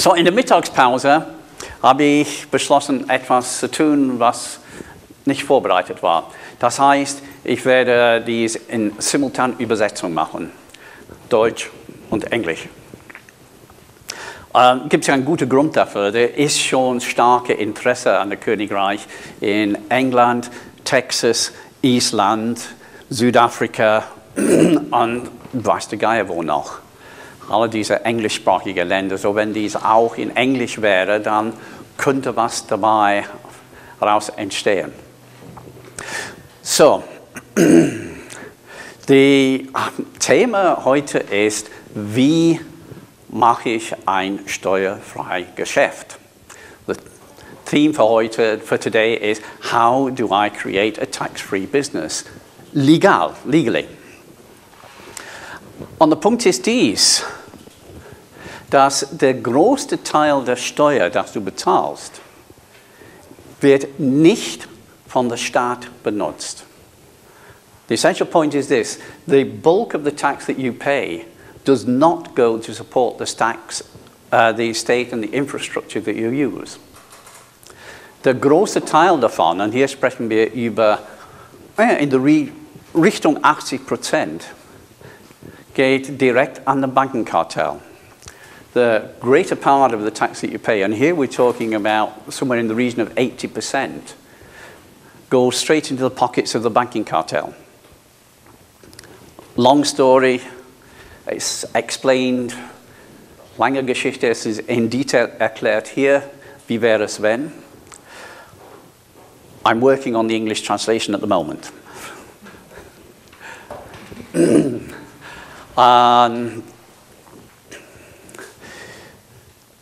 So, in der Mittagspause habe ich beschlossen, etwas zu tun, was nicht vorbereitet war. Das heißt, ich werde dies in simultaner Übersetzung machen. Deutsch und Englisch. Gibt es ja einen guten Grund dafür. Da ist schon starkes Interesse an dem Königreich in England, Texas, Island, Südafrika und weiß der Geier wo noch. Alle diese englischsprachigen Länder. So, wenn dies auch in Englisch wäre, dann könnte was dabei daraus entstehen. So, das Thema heute ist, wie mache ich ein steuerfreies Geschäft? Das Theme für heute, for today, is how do I create a tax-free business? Legally. Und der Punkt ist dies, dass der größte Teil der Steuer, das du bezahlst, wird nicht von der Staat benutzt. The essential point is this: the bulk of the tax that you pay does not go to support the state and the infrastructure that you use. Der große Teil davon, und hier sprechen wir über in der Richtung 80%, geht direkt an den Bankenkartell. The greater part of the tax that you pay, and here we're talking about somewhere in the region of 80%, goes straight into the pockets of the banking cartel. Long story, it's explained, lange Geschichte, es ist in Detail erklärt hier, wie wäre es wenn. I'm working on the English translation at the moment.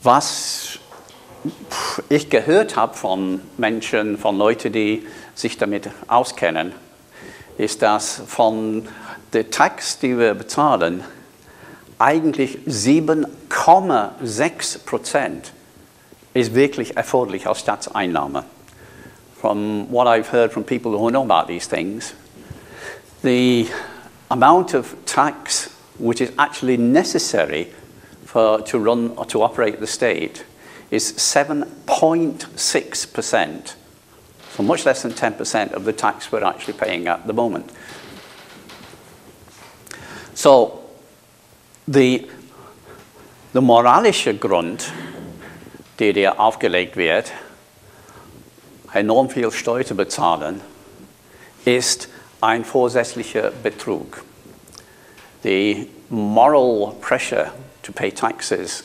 Was ich gehört habe von Menschen, von Leuten, die sich damit auskennen, ist, dass von der Tax, die wir bezahlen, eigentlich 7,6% ist wirklich erforderlich als Staatseinnahme. From what I've heard from people who know about these things, the amount of tax which is actually necessary to run or to operate the state is 7.6%. So much less than 10% of the tax we're actually paying at the moment. So, der moralische Grund, der dir aufgelegt wird, enorm viel Steuer zu bezahlen, ist ein vorsätzlicher Betrug. The moral pressure to pay taxes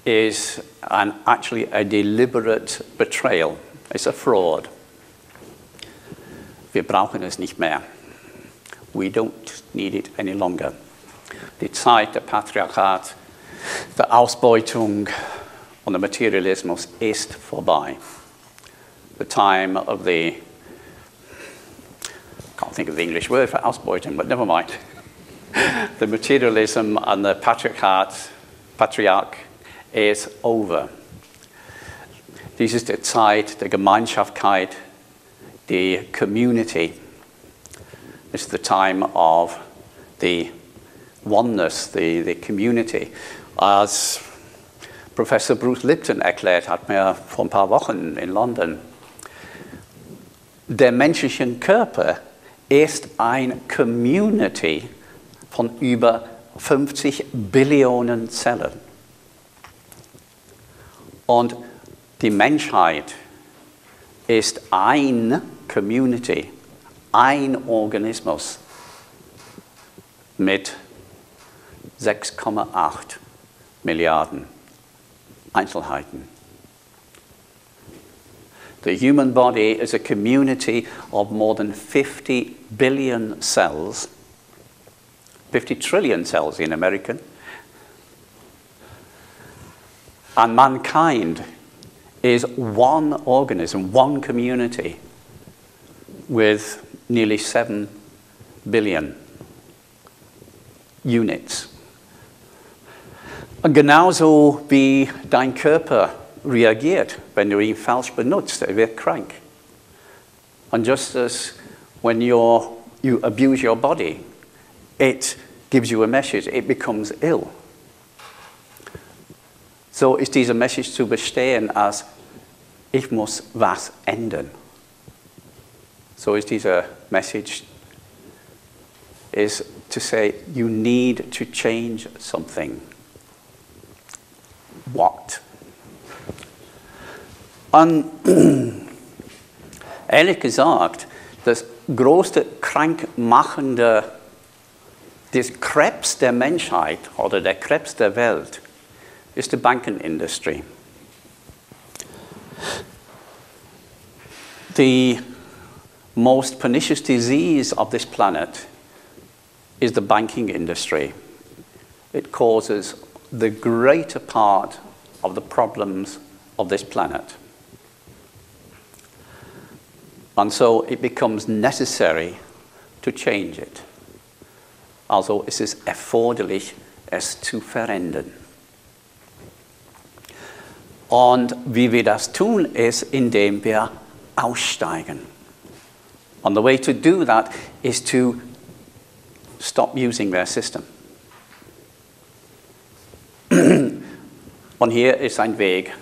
is actually a deliberate betrayal. It's a fraud. Wir brauchen es nicht mehr. We don't need it any longer. Die Zeit der Patriarchat, der Ausbeutung und der Materialismus ist vorbei. The time of the, can't think of the English word for Ausbeutung, but never mind. The materialism and the patriarch is over. Dies ist die Zeit der Gemeinschaftlichkeit, the community. It's the time of the oneness, the community. As Professor Bruce Lipton erklärt hat mir vor ein paar Wochen in London, der menschliche Körper ist eine Community von über 50 Billionen Zellen. Und die Menschheit ist eine Community, ein Organismus mit 6,8 Milliarden Einzelheiten. The human body is a community of more than 50 billion cells, 50 trillion cells in American. And mankind is one organism, one community with nearly 7 billion units. Und genauso wie dein Körper reagiert, wenn du ihn falsch benutzt, er wird krank. And just as when you abuse your body, it gives you a message, it becomes ill. so ist diese Message zu verstehen als, ich muss was ändern. So ist diese Message is to say, you need to change something. What? Und ehrlich gesagt, das größte krankmachende, das Krebs der Menschheit oder der Krebs der Welt ist die Bankenindustrie. The most pernicious disease of this planet is the banking industry. It causes the greater part of the problems of this planet. And so it becomes necessary to change it. Also es ist erforderlich, es zu verändern. Und wie wir das tun, ist, indem wir aussteigen. And the way to do that is to stop using their system. Und hier ist ein Weg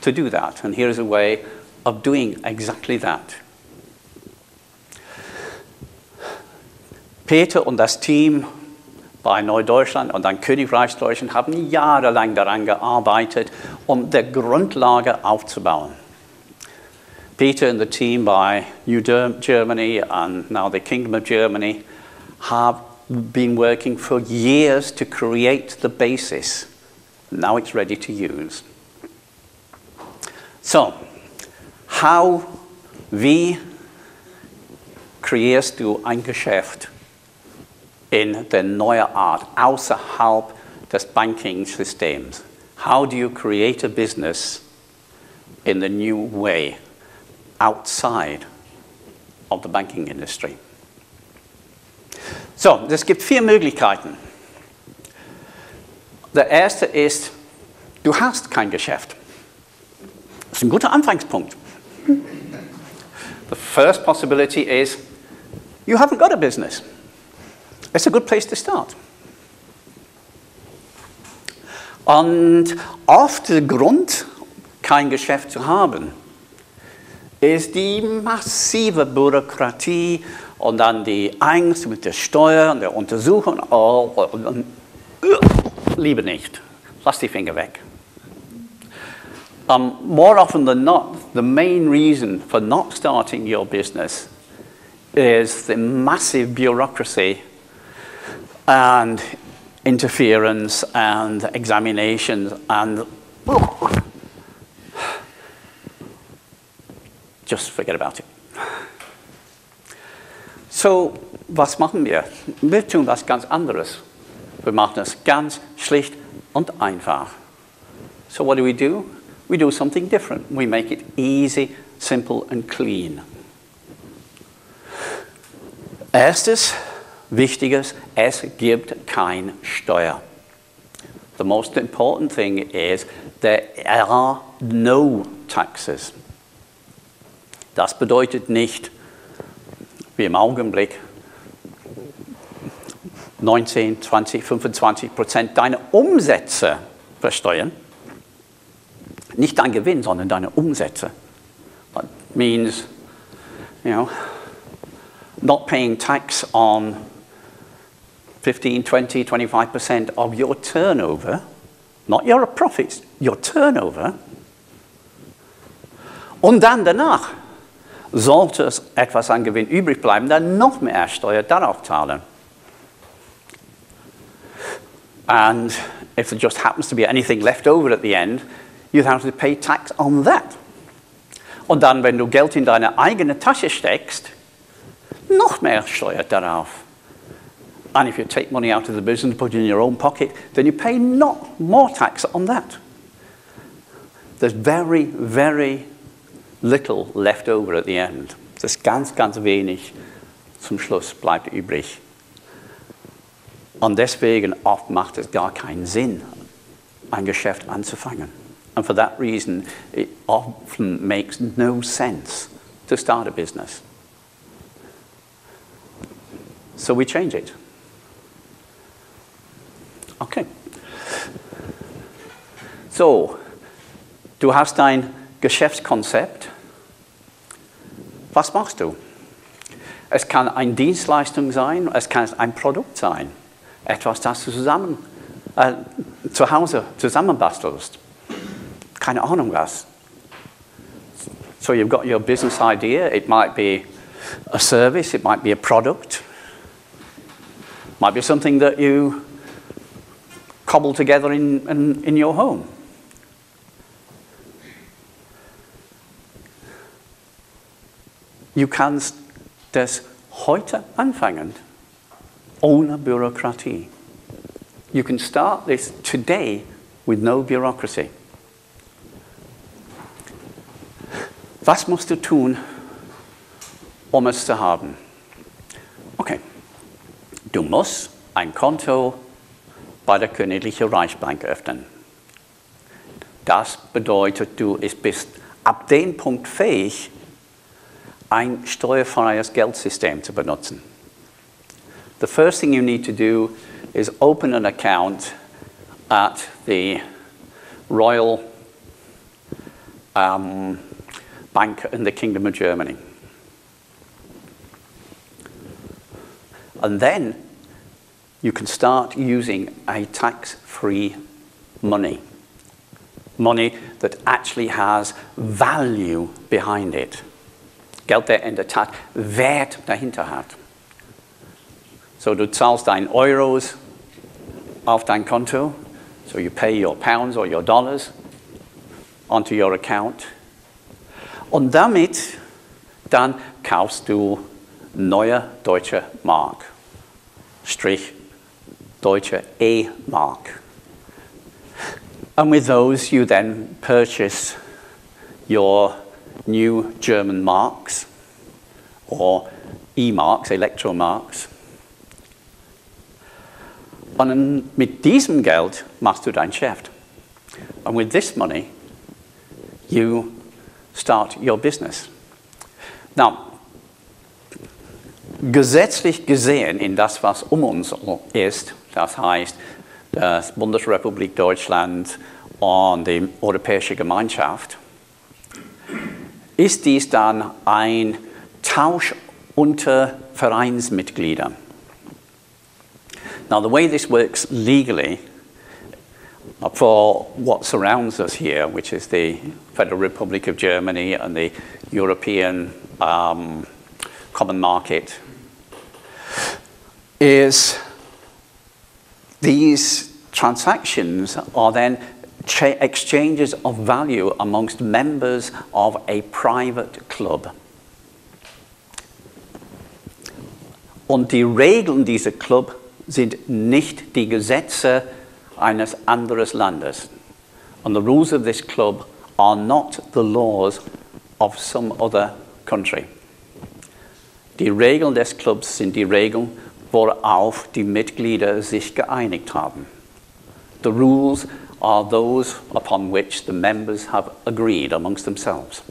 to do that. And here is a way of doing exactly that. Peter und das Team bei Neudeutschland und dann Königreichsdeutschland haben jahrelang daran gearbeitet, um die Grundlage aufzubauen. Peter and the team by New Germany and now the Kingdom of Germany have been working for years to create the basis. Now it's ready to use. So, wie kreierst du ein Geschäft in der neuen Art, außerhalb des Banking-Systems? How do you create a business in the new way, outside of the banking industry? So, es gibt 4 Möglichkeiten. Der erste ist, du hast kein Geschäft. Das ist ein guter Anfangspunkt. The first possibility is, you haven't got a business. It's a good place to start. Und oft der Grund, kein Geschäft zu haben, ist die massive Bürokratie und dann die Angst mit der Steuer und der Untersuchung. Lieber nicht. Lass die Finger weg. More often than not, the main reason for not starting your business is the massive bureaucracy and interference and examinations and just forget about it. So, was machen wir? Wir tun was ganz anderes. Wir machen es ganz schlicht und einfach. So what do? We do something different. We make it easy, simple and clean. Erstes, Wichtiges, es gibt keine Steuer. The most important thing is there are no taxes. Das bedeutet nicht, wie im Augenblick, 19, 20, 25% deiner Umsätze versteuern. Nicht dein Gewinn, sondern deine Umsätze. That means, not paying tax on 15, 20, 25% of your turnover, not your profits, your turnover. Und dann danach sollte es etwas an Gewinn übrig bleiben, dann noch mehr Steuer darauf zahlen. And if there just happens to be anything left over at the end, you have to pay tax on that. Und dann, wenn du Geld in deine eigene Tasche steckst, noch mehr Steuer darauf. And if you take money out of the business and put it in your own pocket, then you pay not more tax on that. There's very, very little left over at the end. Das ist ganz, ganz wenig zum Schluss bleibt übrig. Und deswegen oft macht es gar keinen Sinn, ein Geschäft anzufangen. And for that reason, it often makes no sense to start a business. So we change it. So, du hast dein Geschäftskonzept. Was machst du? Es kann eine Dienstleistung sein, es kann ein Produkt sein. Etwas, das du zu Hause zusammenbastelst. Keine Ahnung was. So you've got your business idea. It might be a service, it might be a product. It might be something that you cobble together in your home. Du kannst das heute anfangen, ohne Bürokratie. You can start this today with no bureaucracy. Was musst du tun, um es zu haben? Okay, du musst ein Konto bei der Königlichen Reichsbank öffnen. Das bedeutet, du bist ab dem Punkt fähig, ein steuerfreies Geldsystem zu benutzen. The first thing you need to do is open an account at the Royal Bank in the Kingdom of Germany. And then you can start using a tax-free money. Money that actually has value behind it. Geld, der in der Tat Wert dahinter hat. So du zahlst deine Euros auf dein Konto. So you pay your pounds or your dollars onto your account. Und damit dann kaufst du neue deutsche Mark. Strich deutsche E-Mark. And with those you then purchase your new German marks or E-Marks, Elektromarks. Und mit diesem Geld machst du dein Geschäft. And with this money, you start your business. Now, gesetzlich gesehen in das, was um uns ist, das heißt, die Bundesrepublik Deutschland und die Europäische Gemeinschaft, ist dies dann ein Tausch unter Vereinsmitgliedern. Now, the way this works legally for what surrounds us here, which is the Federal Republic of Germany and the European Common Market, is these transactions are then exchanges of value amongst members of a private club. Und die Regeln dieser Club sind nicht die Gesetze eines anderen Landes. And the rules of this club are not the laws of some other country. Die Regeln des Clubs sind die Regeln, worauf die Mitglieder sich geeinigt haben. The rules are those upon which the members have agreed amongst themselves.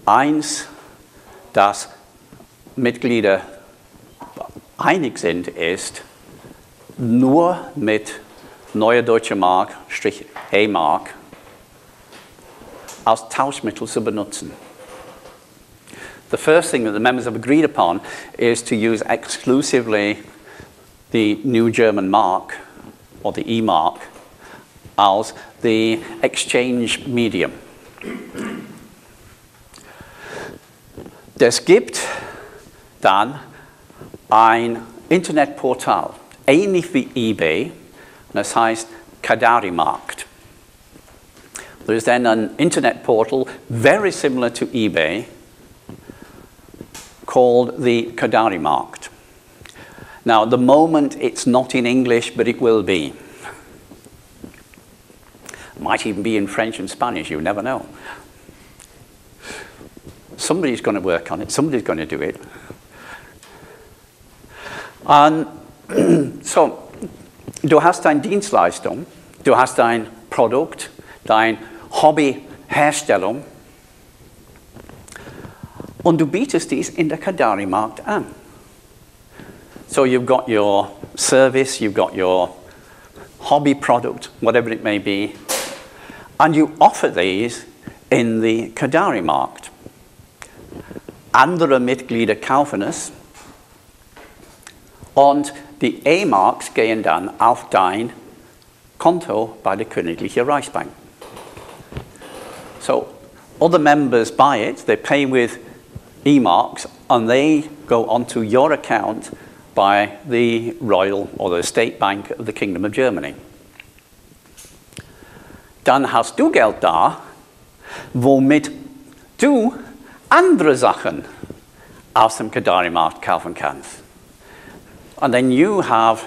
Eins, das Mitglieder einig sind, ist, nur mit Neue Deutsche Mark, E-Mark, als Tauschmittel zu benutzen. The first thing that the members have agreed upon is to use exclusively the new German mark, or the E-Mark, as the exchange medium. Es gibt dann ein Internetportal, ähnlich wie eBay, das heißt Kadari-Markt. There is then an internet portal very similar to eBay called the Kadari-Markt. Now, at the moment, it's not in English, but it will be. It might even be in French and Spanish, you never know. Somebody's going to work on it, somebody's going to do it. Und so, du hast deine Dienstleistung, du hast dein Produkt, dein Hobbyherstellung und du bietest dies in der Kadari-Markt an. So you've got your service, you've got your hobby product, whatever it may be, and you offer these in the Kadari-Markt. Andere Mitglieder kaufen es und die E-Marks gehen dann auf dein Konto bei der Königlichen Reichsbank. So other members buy it, they pay with E-Marks, and they go onto your account by the Royal or the State Bank of the Kingdom of Germany. Dann hast du Geld da, womit du andere Sachen aus dem Kadari-Markt kaufen kannst. And then you have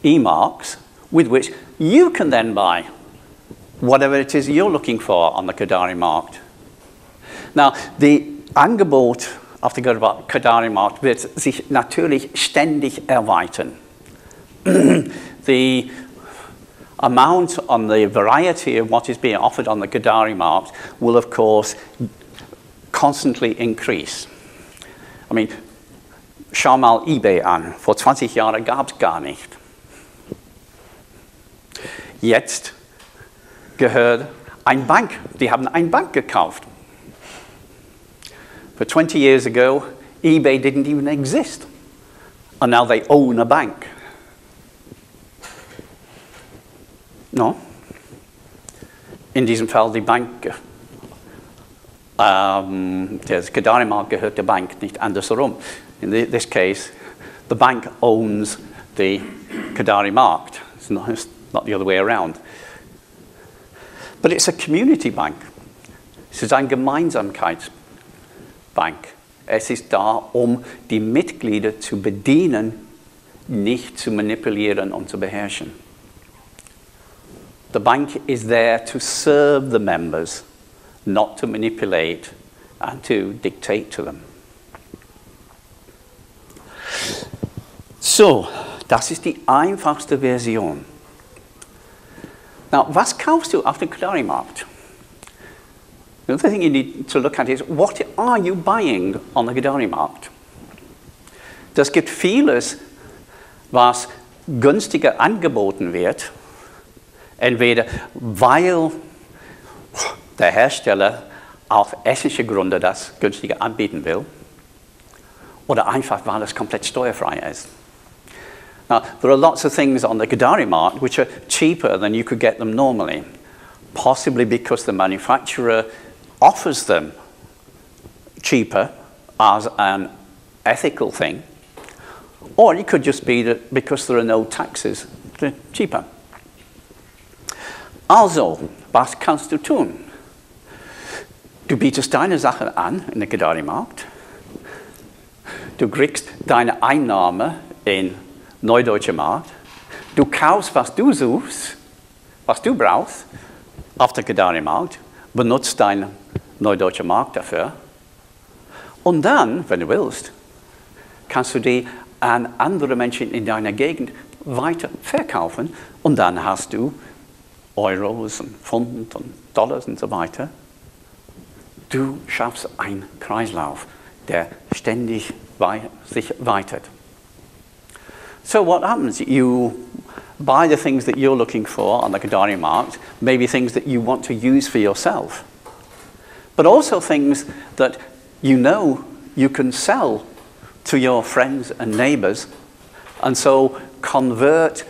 E-Marks with which you can then buy whatever it is you're looking for on the Kadari-Markt. Now, the Angebot auf der Kadari-Markt wird sich natürlich ständig erweitern. The amount on the variety of what is being offered on the Kadari-Markt will, of course, constantly increase. I mean, schau mal eBay an. Vor 20 Jahren gab es gar nicht. Jetzt gehört eine Bank. Die haben eine Bank gekauft. For 20 years ago, eBay didn't even exist. And now they own a bank. No. In diesem Fall die Bank, der Kadari-Markt gehört der Bank, nicht andersherum. In this case, the bank owns the Kadari-Markt. It's not the other way around. But it's a community bank. Es ist eine Gemeinsamkeitsbank. Es ist da, die Mitglieder zu bedienen, nicht zu manipulieren und zu beherrschen. The bank is there to serve the members, not to manipulate and to dictate to them. So, das ist die einfachste Version. Now, was kaufst du auf dem Kadari-Markt? The other thing you need to look at is, what are you buying on the Kadari-Markt? Das gibt vieles, was günstiger angeboten wird, entweder weil der Hersteller auf ethische Gründe das günstiger anbieten will, oder einfach weil es komplett steuerfrei ist. Now, there are lots of things on the Kadari-Markt which are cheaper than you could get them normally, possibly because the manufacturer offers them cheaper as an ethical thing, or it could just be that because there are no taxes, they're cheaper. Also, was kannst du tun? Du bietest deine Sachen an in der Kadari-Markt. Du kriegst deine Einnahme in Neudeutscher Markt. Du kaufst, was du suchst, was du brauchst, auf der Kadari-Markt, benutzt deinen Neudeutscher Markt dafür. Und dann, wenn du willst, kannst du die an andere Menschen in deiner Gegend weiter verkaufen und dann hast du Euros und Pfund und Dollars und so weiter. Du schaffst einen Kreislauf, der ständig sich weitet. So what happens? You buy the things that you're looking for on the Kadari-Markt, maybe things that you want to use for yourself, but also things that you know you can sell to your friends and neighbors, and so convert,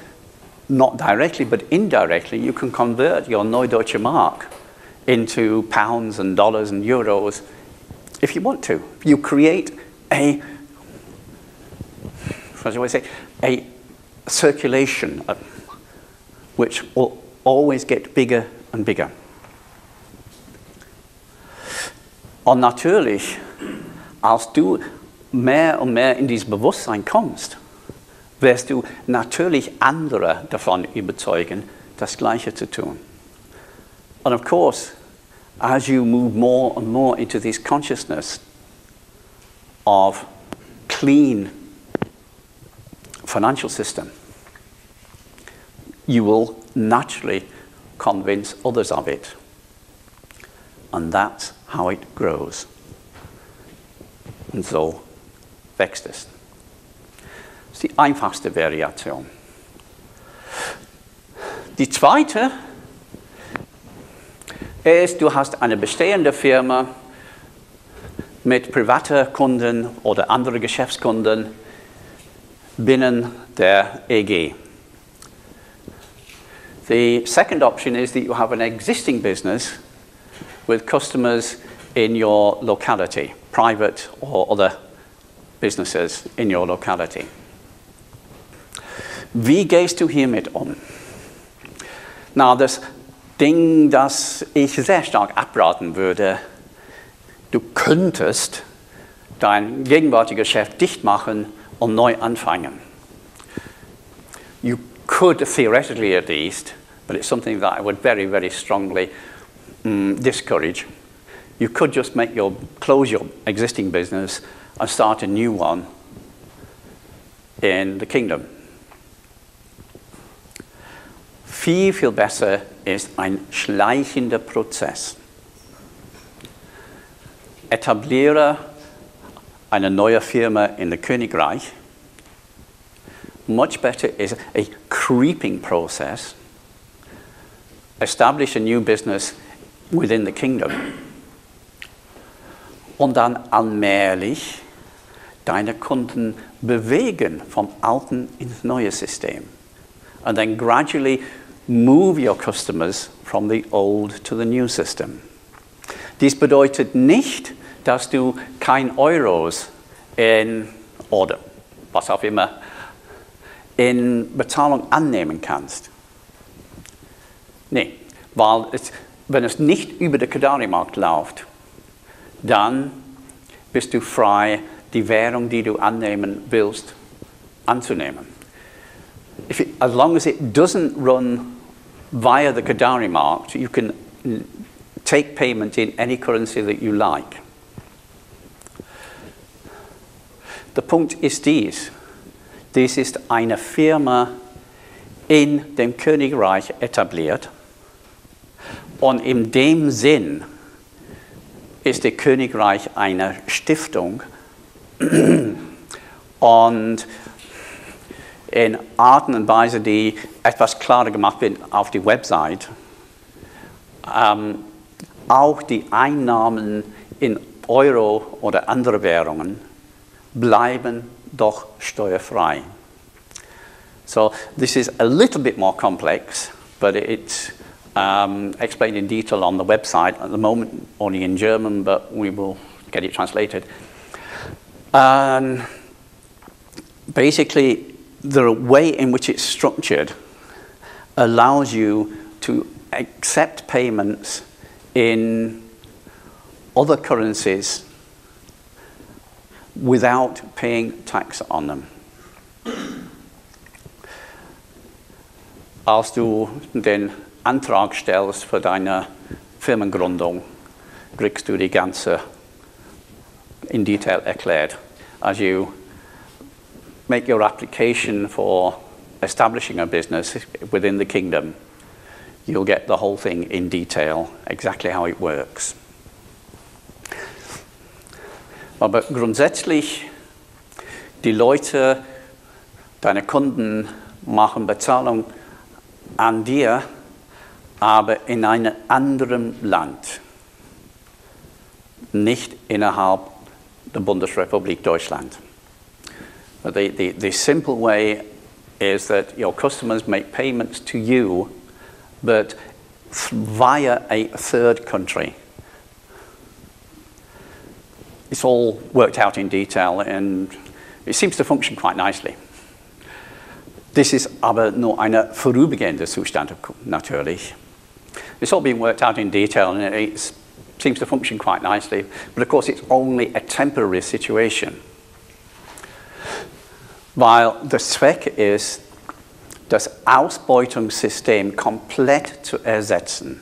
not directly but indirectly, you can convert your Neudeutsche Mark into pounds and dollars and euros if you want to. You create a, what do I say, a circulation which will always get bigger and bigger. Und natürlich, als du mehr und mehr in dieses Bewusstsein kommst, wirst du natürlich andere davon überzeugen, das Gleiche zu tun. And of course, as you move more and more into this consciousness of clean financial system, you will naturally convince others of it. And that's how it grows. Und so wächst es. Das ist die einfachste Variation. Die zweite ist, du hast eine bestehende Firma mit privaten Kunden oder anderen Geschäftskunden binnen der EG. The second option is that you have an existing business with customers in your locality, private or other businesses in your locality. Wie gehst du hiermit um? Na, das Ding, das ich sehr stark abraten würde, du könntest dein gegenwärtiges Geschäft dicht machen und neu anfangen. You could theoretically at least, but it's something that I would very, very strongly discourage. You could just close your existing business and start a new one in the kingdom. Viel, viel besser ist ein schleichender Prozess. Etabliere eine neue Firma in the Königreich. Much better is a creeping process. Establish a new business within the kingdom. Und dann allmählich deine Kunden bewegen vom alten ins neue System. And then gradually move your customers from the old to the new system. Dies bedeutet nicht, dass du kein Euros oder was auch immer in Bezahlung annehmen kannst. Nee, weil wenn es nicht über den Kadari-Markt läuft, dann bist du frei, die Währung, die du annehmen willst, anzunehmen. As long as it doesn't run via the Kadari market, you can take payment in any currency that you like. Der Punkt ist dies. Dies ist eine Firma in dem Königreich etabliert. Und in dem Sinn ist das Königreich eine Stiftung. Und in Arten und Weise, die etwas klarer gemacht wird auf die Website, auch die Einnahmen in Euro oder andere Währungen bleiben doch steuerfrei. So this is a little bit more complex, but it's explained in detail on the website at the moment, only in German, but we will get it translated. Basically, the way in which it's structured allows you to accept payments in other currencies without paying tax on them. Als du den Antrag stellst für deine Firmengründung, kriegst du die ganze in Detail erklärt. As you make your application for establishing a business within the kingdom, you'll get the whole thing in detail, exactly how it works. Aber grundsätzlich, die Leute, deine Kunden machen Bezahlung an dir, aber in einem anderen Land, nicht innerhalb der Bundesrepublik Deutschland. The simple way is that your customers make payments to you, but via a third country. It's all worked out in detail and it seems to function quite nicely. This is aber nur ein vorübergehender Zustand natürlich. It's all been worked out in detail and it seems to function quite nicely, but of course it's only a temporary situation. Weil der Zweck ist, das Ausbeutungssystem komplett zu ersetzen.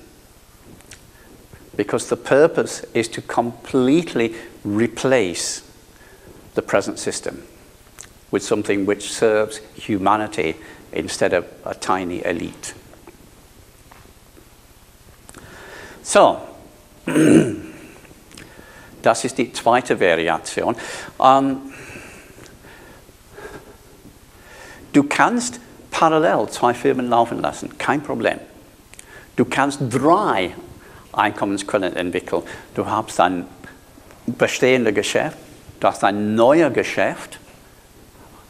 Because the purpose is to completely replace the present system with something which serves humanity instead of a tiny elite. So, das ist die zweite Variation. Du kannst parallel 2 Firmen laufen lassen, kein Problem. Du kannst 3 Einkommensquellen entwickeln. Du hast ein bestehendes Geschäft, du hast ein neues Geschäft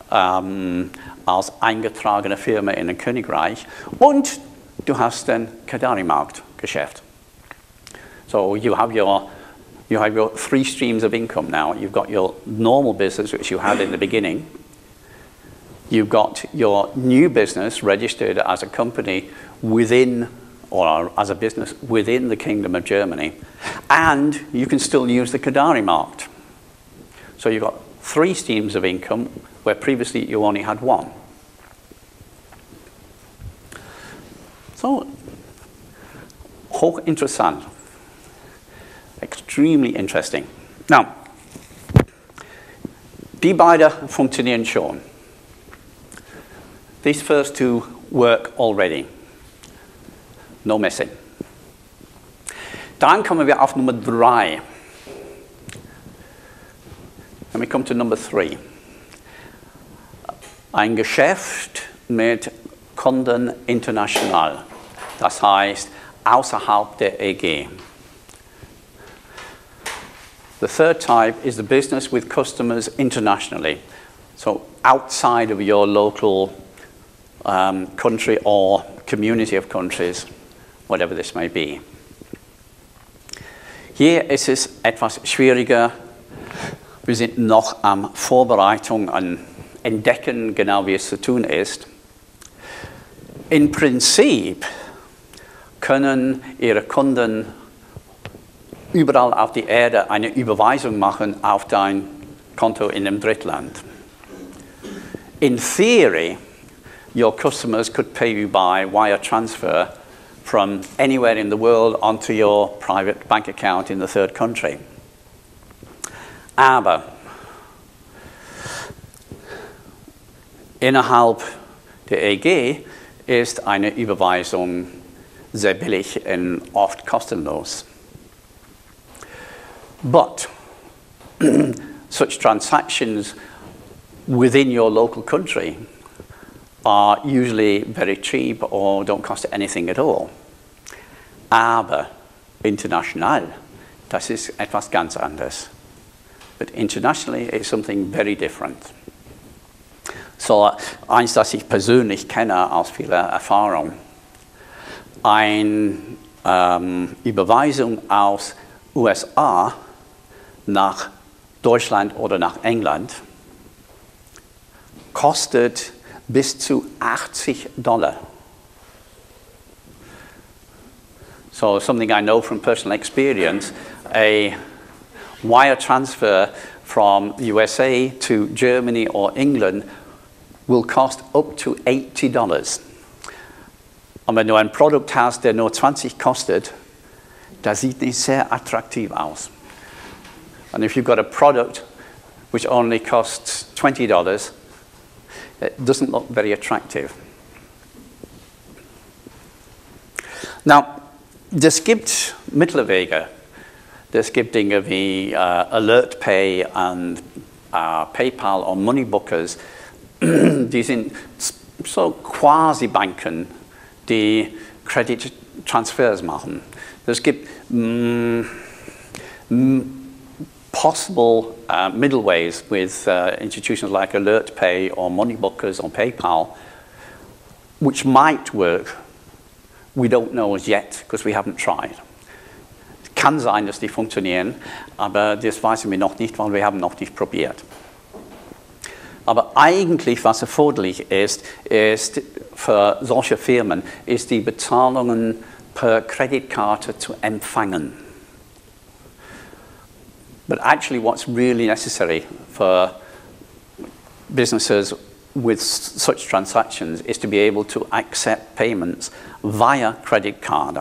als eingetragene Firma in ein Königreich und du hast ein Kadari-Markt-Geschäft. So you have your 3 streams of income now. You've got your normal business, which you had in the beginning. You've got your new business registered as a company within, or as a business within the Kingdom of Germany. And you can still use the Kadari market. So you've got 3 streams of income where previously you only had 1. So, hochinteressant. Extremely interesting. Now, die beide funktionieren schon. These first 2 work already. No messing. Dann kommen wir auf Nummer 3. And we come to number 3. Ein Geschäft mit Kunden international. Das heißt, außerhalb der EG. The third type is the business with customers internationally. So outside of your local country or community of countries, whatever this may be. Hier ist es etwas schwieriger. Wir sind noch am Vorbereitung, an Entdecken, genau wie es zu tun ist. Im Prinzip können Ihre Kunden überall auf der Erde eine Überweisung machen auf dein Konto in einem Drittland. In theory, your customers could pay you by wire transfer from anywhere in the world onto your private bank account in the third country. Aber innerhalb der EG ist eine Überweisung sehr billig und oft kostenlos. But such transactions within your local country are usually very cheap or don't cost anything at all. Aber international, das ist etwas ganz anderes. But internationally it's something very different. So, eins, das ich persönlich kenne aus vieler Erfahrung. Eine Überweisung aus USA nach Deutschland oder nach England kostet bis zu $80. So something I know from personal experience, a wire transfer from the USA to Germany or England will cost up to $80. Und wenn du ein Produkt hast, der nur 20 kostet, das sieht nicht sehr attraktiv aus. And if you've got a product which only costs $20, it doesn't look very attractive. Now, es gibt Mittelwege. Es gibt Dinge wie Alert Pay und PayPal und Moneybookers. Die sind so quasi Banken, die Kredittransfers machen. Es gibt possible middle ways with institutions like Alert Pay or Moneybookers or PayPal, which might work. We don't know as yet, because we haven't tried. Es kann sein, dass die funktionieren, aber das wissen wir noch nicht, weil wir haben noch nicht probiert. Aber eigentlich, was erforderlich ist für solche Firmen, ist die Bezahlungen per Kreditkarte zu empfangen. But actually what's really necessary for businesses with such transactions is to be able to accept payments via credit card.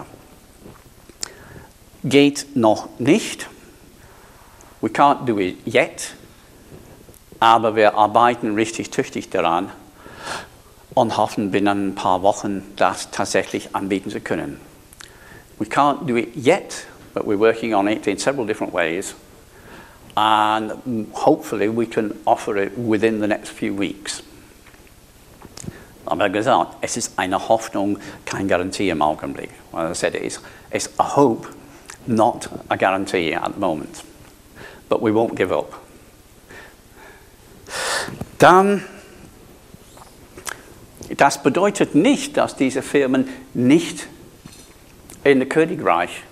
Geht noch nicht. We can't do it yet. Aber wir arbeiten richtig tüchtig daran und hoffen, binnen ein paar Wochen das tatsächlich anbieten zu können. We can't do it yet, but we're working on it in several different ways. And hopefully we can offer it within the next few weeks. Aber gesagt, es ist eine Hoffnung, keine Garantie im Augenblick. Well, I said it's a hope, not a guarantee at the moment. But we won't give up. Dann, das bedeutet nicht, dass diese Firmen nicht in dem Königreich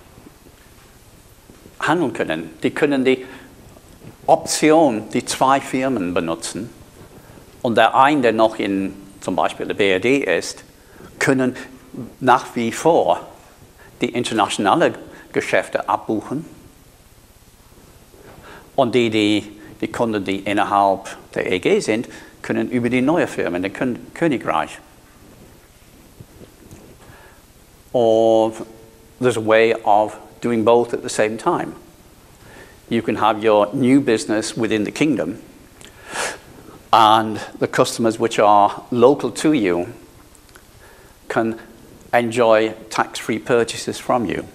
handeln können. Die können die Option, die 2 Firmen benutzen und der eine, der noch in zum Beispiel der BRD ist, können nach wie vor die internationalen Geschäfte abbuchen und die Kunden, die innerhalb der EG sind, können über die neue Firma in dem Königreich. Or there's a way of doing both at the same time. You can have your new business within the kingdom and the customers which are local to you can enjoy tax-free purchases from you.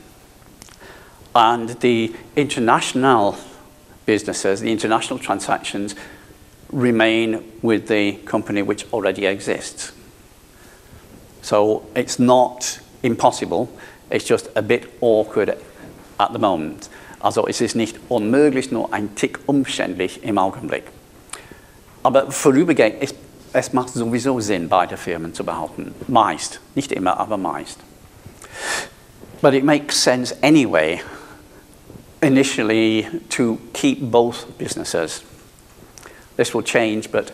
And the international businesses, the international transactions remain with the company which already exists. So it's not impossible, it's just a bit awkward at the moment. Also es ist nicht unmöglich, nur ein Tick umständlich im Augenblick. Aber vorübergehend, es macht sowieso Sinn, beide Firmen zu behalten. Meist. Nicht immer, aber meist. But it makes sense anyway, initially, to keep both businesses. This will change, but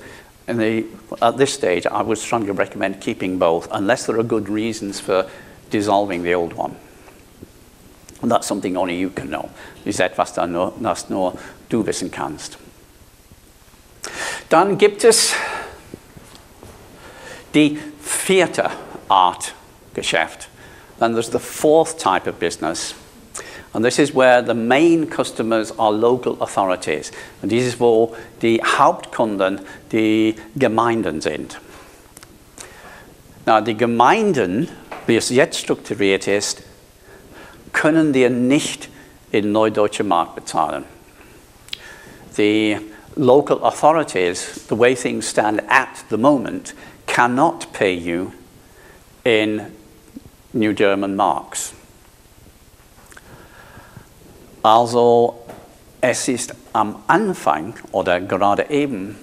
at this stage, I would strongly recommend keeping both, unless there are good reasons for dissolving the old one. Und that's something only you can know. Das ist etwas, das nur du wissen kannst. Dann gibt es die 4. Art Geschäft. Then there's the 4th type of business. And this is where the main customers are local authorities. Und dies ist, wo die Hauptkunden die Gemeinden sind. Na, die Gemeinden, wie es jetzt strukturiert ist, können dir nicht in neudeutscher Mark bezahlen. The local authorities, the way things stand at the moment, cannot pay you in New German marks. Also es ist am Anfang oder gerade eben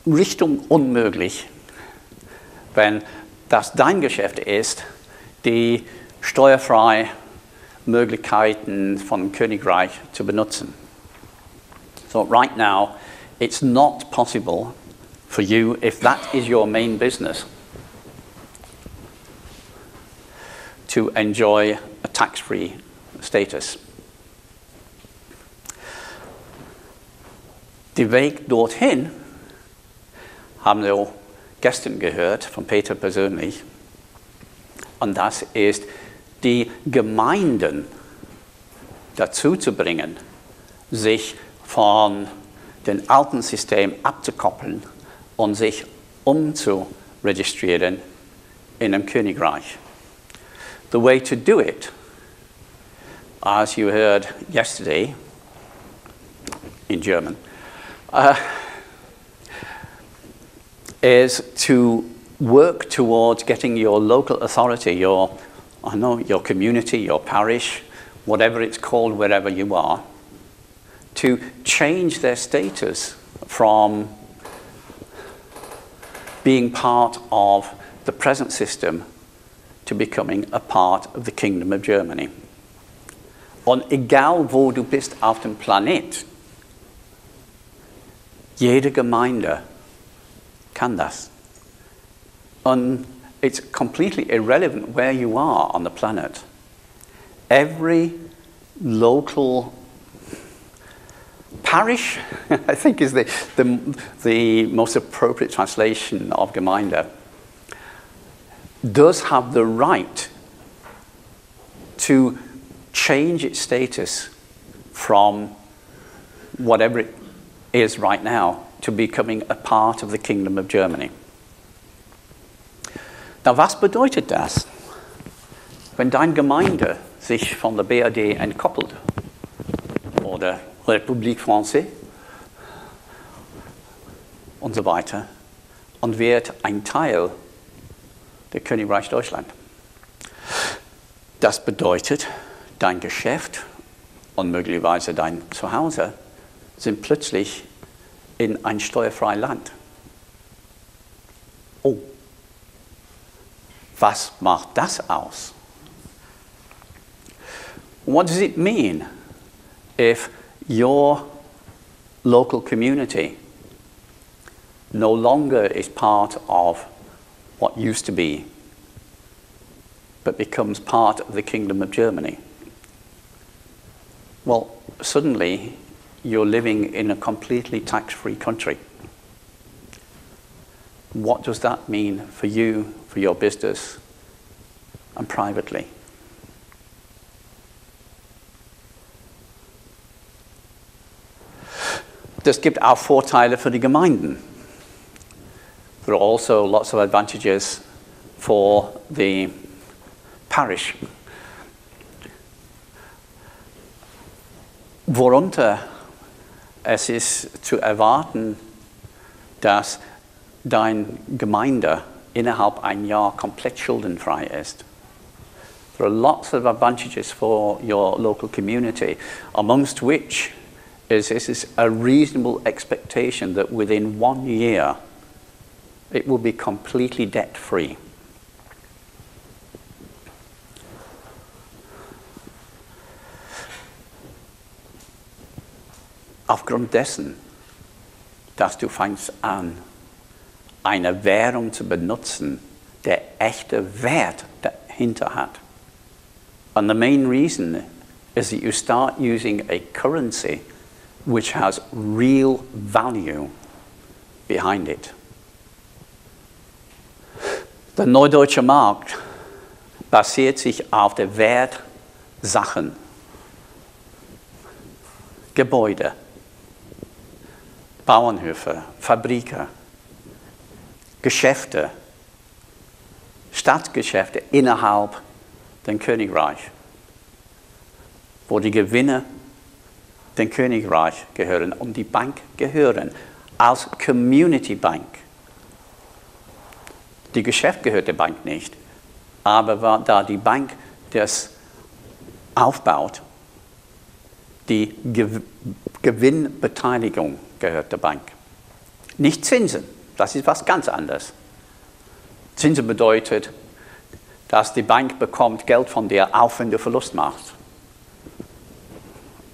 Richtung unmöglich, wenn das dein Geschäft ist, die steuerfreie Möglichkeiten von Königreich zu benutzen. So right now, it's not possible for you, if that is your main business, to enjoy a tax-free status. Die Weg dorthin haben wir gestern gehört von Peter persönlich, und das ist, die Gemeinden dazu zu bringen, sich von dem alten System abzukoppeln und sich umzuregistrieren in einem Königreich. The way to do it, as you heard yesterday in German, is to work towards getting your local authority, your community, your parish, whatever it's called wherever you are, to change their status from being part of the present system to becoming a part of the Kingdom of Germany. Und egal wo du bist auf dem Planet, jede Gemeinde kann das. And it's completely irrelevant where you are on the planet. Every local parish, I think is the most appropriate translation of Gemeinde, does have the right to change its status from whatever it is right now to becoming a part of the Kingdom of Germany. Na, was bedeutet das, wenn deine Gemeinde sich von der BRD entkoppelt oder République Française und so weiter und wird ein Teil des Königreichs Deutschland. Das bedeutet, dein Geschäft und möglicherweise dein Zuhause sind plötzlich in ein steuerfreies Land. Oh, was macht das aus? What does it mean if your local community no longer is part of what used to be, but becomes part of the Kingdom of Germany? Well, suddenly you're living in a completely tax-free country. What does that mean for you, for your business, and privately? Das gibt auch Vorteile für die Gemeinden. There are also lots of advantages for the parish. Worunter es ist zu erwarten, dass deine Gemeinde innerhalb ein Jahr komplett schuldenfrei ist. There are lots of advantages for your local community, amongst which is a reasonable expectation that within 1 year it will be completely debt-free. Aufgrund dessen, dass du fängst an, eine Währung zu benutzen, der echte Wert dahinter hat. And the main reason is that you start using a currency which has real value behind it. Der neudeutsche Markt basiert sich auf der Wertsachen, Gebäude, Bauernhöfe, Fabriken, Geschäfte, Staatsgeschäfte innerhalb des Königreichs, wo die Gewinne dem Königreich gehören und die Bank gehören als Community Bank. Die Geschäft gehört der Bank nicht, aber da die Bank das aufbaut, die Gewinnbeteiligung gehört der Bank. Nicht Zinsen, das ist was ganz anderes. Zinsen bedeutet, dass die Bank bekommt Geld von dir, auch wenn du Verlust machst.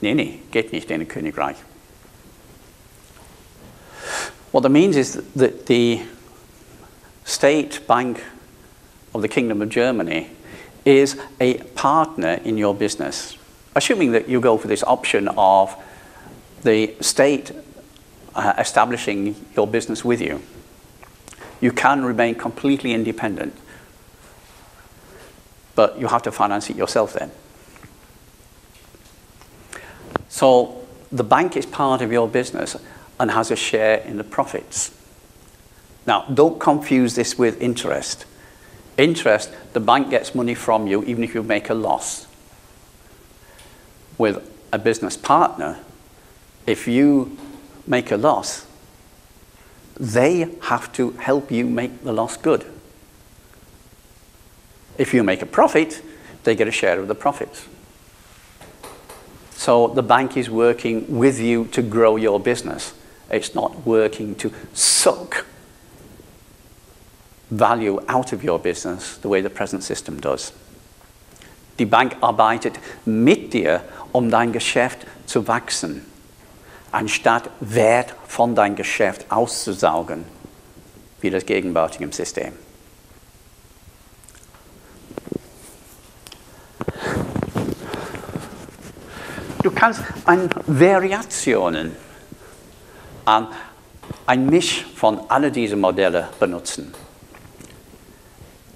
Nee, geht nicht in ein Königreich. What that means is that the State Bank of the Kingdom of Germany is a partner in your business. Assuming that you go for this option of the state establishing your business with you, you can remain completely independent, but you have to finance it yourself then. So the bank is part of your business and has a share in the profits. Now, don't confuse this with interest. Interest, the bank gets money from you even if you make a loss. With a business partner, if you make a loss, they have to help you make the loss good. If you make a profit, they get a share of the profits. So the bank is working with you to grow your business. It's not working to suck value out of your business the way the present system does. Die Bank arbeitet mit dir, dein Geschäft zu wachsen, anstatt Wert von deinem Geschäft auszusaugen, wie das gegenwärtige System. Du kannst Variationen an ein Misch von all diesen Modellen benutzen.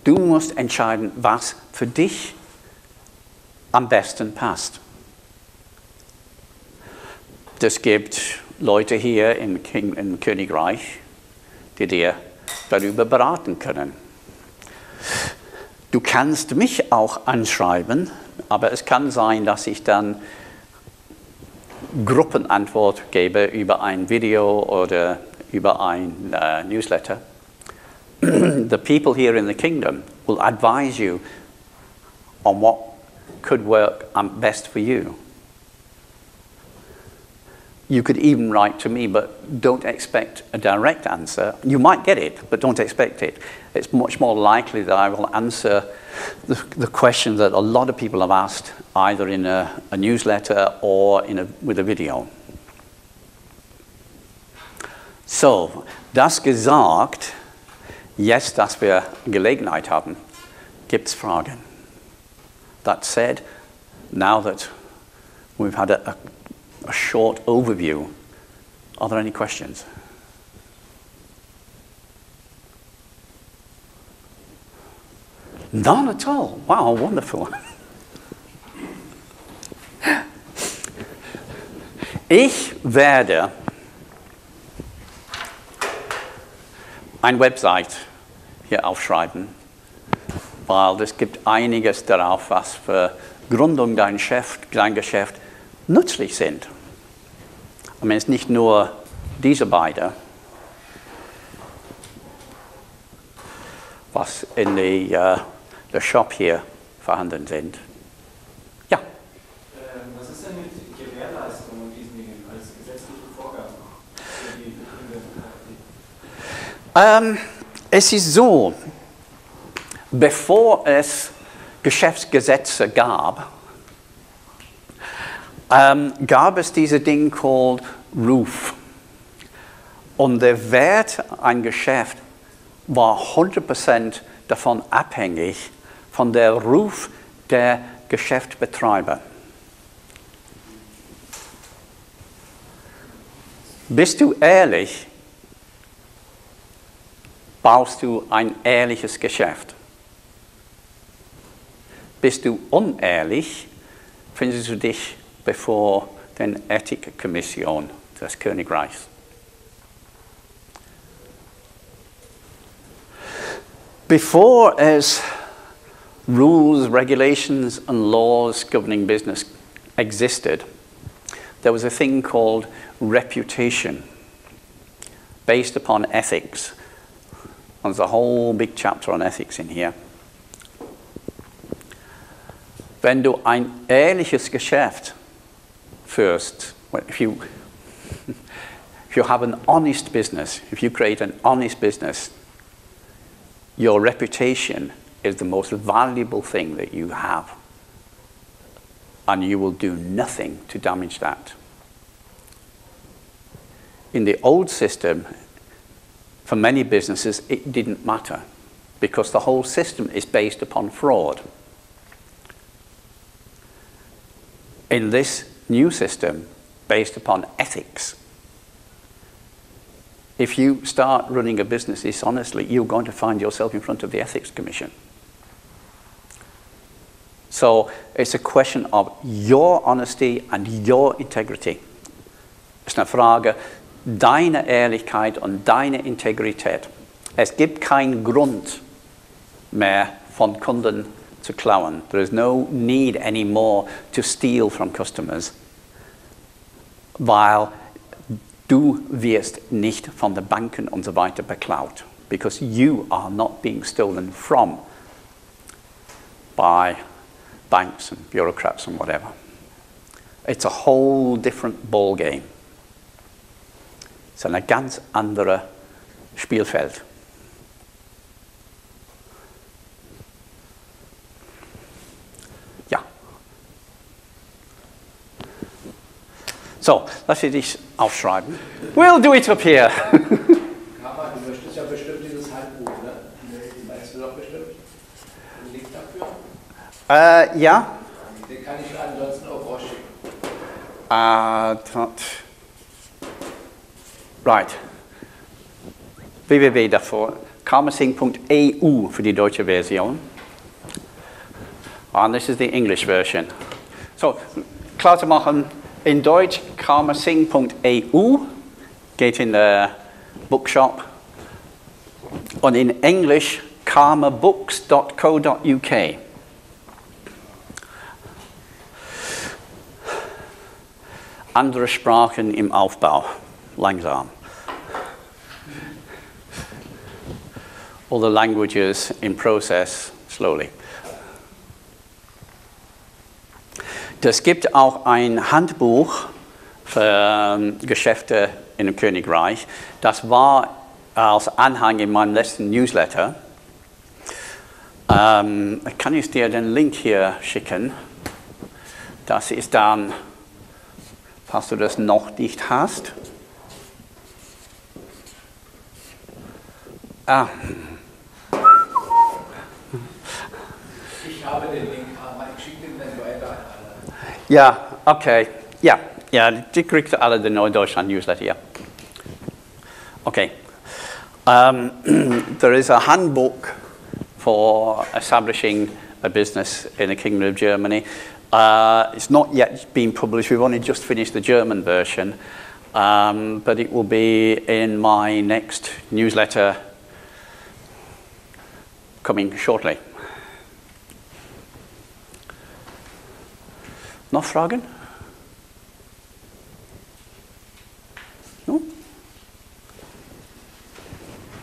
Du musst entscheiden, was für dich am besten passt. Es gibt Leute hier im Königreich, die dir darüber beraten können. Du kannst mich auch anschreiben, aber es kann sein, dass ich dann Gruppenantwort gebe über ein Video oder über ein Newsletter. the people here in the kingdom will advise you on what could work best for you. You could even write to me, but don't expect a direct answer. You might get it, but don't expect it. It's much more likely that I will answer the questions that a lot of people have asked, either in a newsletter or with a video. So, das gesagt, jetzt, dass wir Gelegenheit haben, gibt's Fragen. That said, now that we've had a short overview, are there any questions? None at all. Wow, wonderful. Ich werde eine Website hier aufschreiben, weil es gibt einiges darauf, was für Gründung dein Geschäft nützlich sind. Ich meine, es ist nicht nur diese beiden, was in der Shop hier vorhanden sind. Ja? Was ist denn mit Gewährleistung und diesen Dingen als gesetzliche Vorgaben für die Es ist so, bevor es Geschäftsgesetze gab, gab es diese Ding called Ruf. Und der Wert ein Geschäft war 100% davon abhängig von der Ruf der Geschäftsbetreiber. Bist du ehrlich, baust du ein ehrliches Geschäft. Bist du unehrlich, findest du dich bevor der Ethikkommission des Königreichs. Before as rules, regulations and laws governing business existed, there was a thing called reputation based upon ethics. And there's a whole big chapter on ethics in here. Wenn du ein ehrliches Geschäft führst, if you have an honest business, if you create an honest business, your reputation is the most valuable thing that you have. And you will do nothing to damage that. In the old system, for many businesses, it didn't matter because the whole system is based upon fraud. In this new system, based upon ethics, if you start running a business dishonestly, you're going to find yourself in front of the Ethics Commission. So it's a question of your honesty and your integrity. Es ist eine Frage deiner Ehrlichkeit und deiner Integrität. Es gibt keinen Grund mehr von Kunden zu klauen. There is no need anymore to steal from customers, weil du wirst nicht von den Banken und so weiter beklaut, because you are not being stolen from by banks and bureaucrats and whatever. It's a whole different ball game. Es ist ein ganz anderes Spielfeld. Ja. So, lass dich aufschreiben. We'll do it up here. Aber du möchtest ja bestimmt dieses Handbuch, ne? Weißt du doch bestimmt? Ein Link dafür? Ja. Den kann ich ansonsten auch rausschicken. Right. www davor. karmasingh.eu für die deutsche Version. And this is the English version. So, klar zu machen, in Deutsch karmasingh.eu, geht in the bookshop. Und in Englisch karmabooks.co.uk. Andere Sprachen im Aufbau, langsam. all the languages in process slowly. Es gibt auch ein Handbuch für Geschäfte in dem Königreich. Das war als Anhang in meinem letzten Newsletter. Ich kann jetzt dir den Link hier schicken. Das ist dann, falls du das noch nicht hast. Ich habe den Link, aber ich schicke den dann weiter an alle. Ja, okay. Ja, die kriegt alle den Neudeutschland-Newsletter, ja. Okay. There is a handbook for establishing a business in the Kingdom of Germany. It's not yet been published. We've only just finished the German version, but it will be in my next newsletter coming shortly. Noch Fragen? No?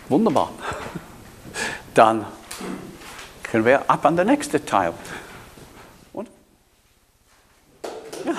Wunderbar. Dann können wir ab an den nächsten Teil. Und? Ja.